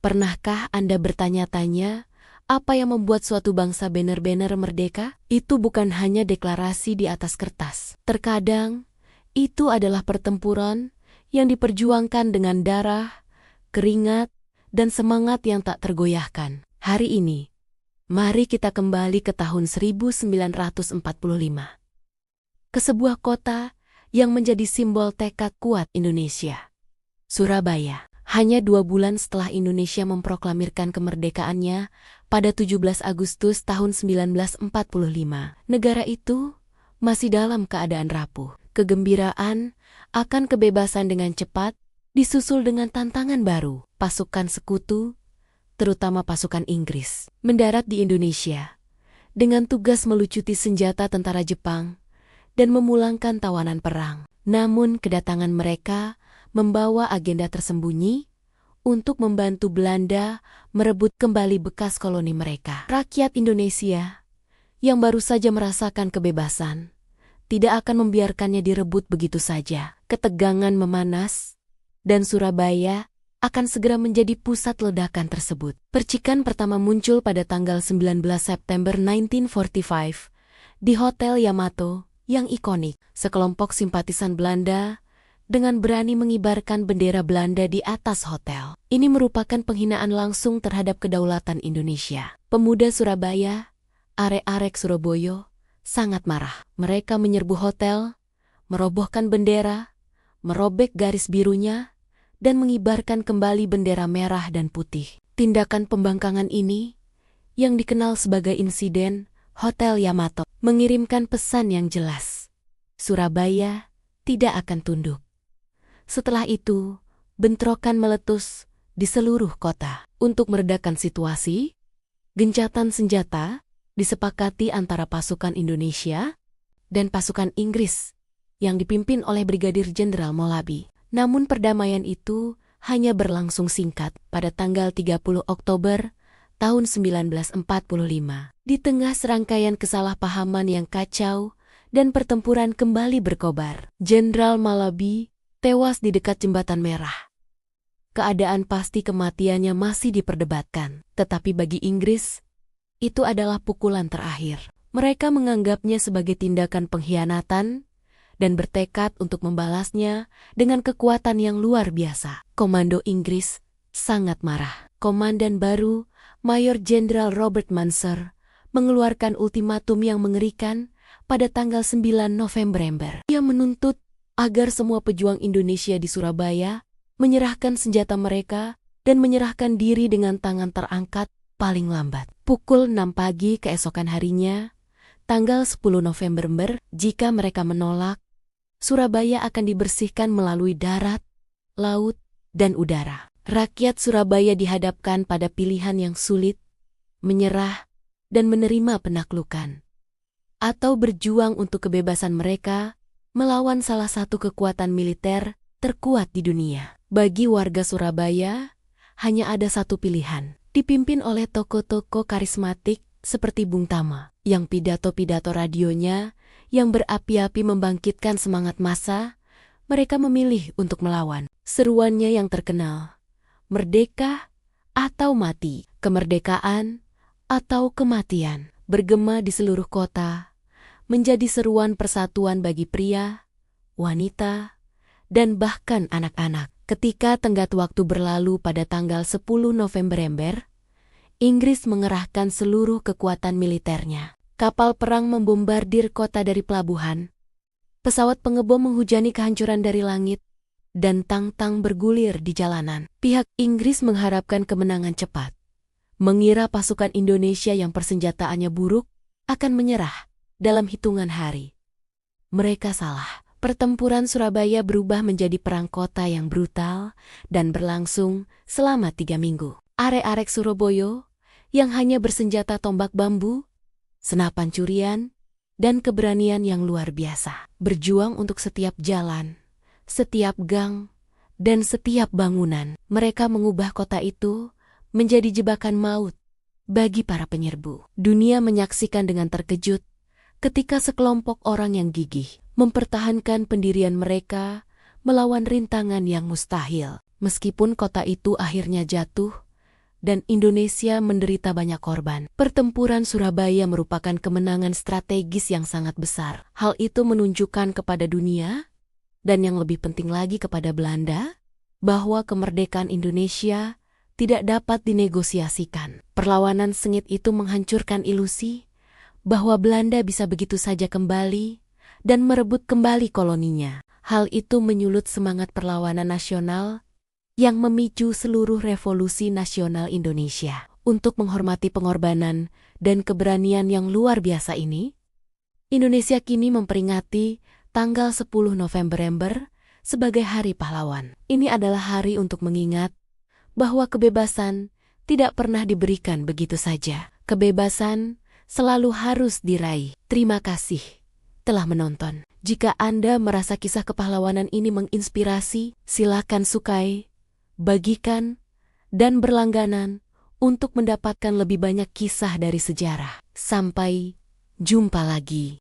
Pernahkah Anda bertanya-tanya, apa yang membuat suatu bangsa benar-benar merdeka? Itu bukan hanya deklarasi di atas kertas. Terkadang, itu adalah pertempuran yang diperjuangkan dengan darah, keringat, dan semangat yang tak tergoyahkan. Hari ini, mari kita kembali ke tahun 1945. Ke sebuah kota yang menjadi simbol tekad kuat Indonesia. Surabaya. Hanya 2 bulan setelah Indonesia memproklamirkan kemerdekaannya pada 17 Agustus tahun 1945, negara itu masih dalam keadaan rapuh. Kegembiraan akan kebebasan dengan cepat disusul dengan tantangan baru. Pasukan sekutu, terutama pasukan Inggris, mendarat di Indonesia dengan tugas melucuti senjata tentara Jepang dan memulangkan tawanan perang. Namun kedatangan mereka membawa agenda tersembunyi untuk membantu Belanda merebut kembali bekas koloni mereka. Rakyat Indonesia yang baru saja merasakan kebebasan tidak akan membiarkannya direbut begitu saja. Ketegangan memanas dan Surabaya akan segera menjadi pusat ledakan tersebut. Percikan pertama muncul pada tanggal 19 September 1945 di Hotel Yamato yang ikonik. Sekelompok simpatisan Belanda dengan berani mengibarkan bendera Belanda di atas hotel. Ini merupakan penghinaan langsung terhadap kedaulatan Indonesia. Pemuda Surabaya, arek-arek Surabaya, sangat marah. Mereka menyerbu hotel, merobohkan bendera, merobek garis birunya, dan mengibarkan kembali bendera merah dan putih. Tindakan pembangkangan ini, yang dikenal sebagai insiden Hotel Yamato, mengirimkan pesan yang jelas. Surabaya tidak akan tunduk. Setelah itu, bentrokan meletus di seluruh kota. Untuk meredakan situasi, gencatan senjata disepakati antara pasukan Indonesia dan pasukan Inggris yang dipimpin oleh Brigadir Jenderal Molabi. Namun perdamaian itu hanya berlangsung singkat. Pada tanggal 30 Oktober tahun 1945. Di tengah serangkaian kesalahpahaman yang kacau dan pertempuran kembali berkobar, Jenderal Molabi tewas di dekat Jembatan Merah. Keadaan pasti kematiannya masih diperdebatkan, tetapi bagi Inggris, itu adalah pukulan terakhir. Mereka menganggapnya sebagai tindakan pengkhianatan dan bertekad untuk membalasnya dengan kekuatan yang luar biasa. Komando Inggris sangat marah. Komandan baru, Mayor Jenderal Robert Maunsell, mengeluarkan ultimatum yang mengerikan pada tanggal 9 November. Ia menuntut agar semua pejuang Indonesia di Surabaya menyerahkan senjata mereka dan menyerahkan diri dengan tangan terangkat paling lambat. Pukul 6 pagi keesokan harinya, tanggal 10 November, jika mereka menolak, Surabaya akan dibersihkan melalui darat, laut, dan udara. Rakyat Surabaya dihadapkan pada pilihan yang sulit, menyerah, dan menerima penaklukan. Atau berjuang untuk kebebasan mereka, melawan salah satu kekuatan militer terkuat di dunia. Bagi warga Surabaya, hanya ada satu pilihan. Dipimpin oleh tokoh-tokoh karismatik seperti Bung Tama, yang pidato-pidato radionya yang berapi-api membangkitkan semangat massa, mereka memilih untuk melawan. Seruannya yang terkenal, merdeka atau mati, kemerdekaan atau kematian, bergema di seluruh kota, menjadi seruan persatuan bagi pria, wanita, dan bahkan anak-anak. Ketika tenggat waktu berlalu pada tanggal 10 November, Inggris mengerahkan seluruh kekuatan militernya. Kapal perang membombardir kota dari pelabuhan. Pesawat pengebom menghujani kehancuran dari langit, dan tang-tang bergulir di jalanan. Pihak Inggris mengharapkan kemenangan cepat, mengira pasukan Indonesia yang persenjataannya buruk akan menyerah dalam hitungan hari. Mereka salah. Pertempuran Surabaya berubah menjadi perang kota yang brutal dan berlangsung selama 3 minggu. Arek-arek Surabaya yang hanya bersenjata tombak bambu, senapan curian, dan keberanian yang luar biasa, berjuang untuk setiap jalan, setiap gang, dan setiap bangunan. Mereka mengubah kota itu menjadi jebakan maut bagi para penyerbu. Dunia menyaksikan dengan terkejut ketika sekelompok orang yang gigih mempertahankan pendirian mereka melawan rintangan yang mustahil. Meskipun kota itu akhirnya jatuh, dan Indonesia menderita banyak korban. Pertempuran Surabaya merupakan kemenangan strategis yang sangat besar. Hal itu menunjukkan kepada dunia, dan yang lebih penting lagi kepada Belanda, bahwa kemerdekaan Indonesia tidak dapat dinegosiasikan. Perlawanan sengit itu menghancurkan ilusi bahwa Belanda bisa begitu saja kembali dan merebut kembali koloninya. Hal itu menyulut semangat perlawanan nasional yang memicu seluruh revolusi nasional Indonesia. Untuk menghormati pengorbanan dan keberanian yang luar biasa ini, Indonesia kini memperingati tanggal 10 November sebagai Hari Pahlawan. Ini adalah hari untuk mengingat bahwa kebebasan tidak pernah diberikan begitu saja. Kebebasan selalu harus diraih. Terima kasih telah menonton. Jika Anda merasa kisah kepahlawanan ini menginspirasi, silakan sukai, bagikan, dan berlangganan untuk mendapatkan lebih banyak kisah dari sejarah. Sampai jumpa lagi.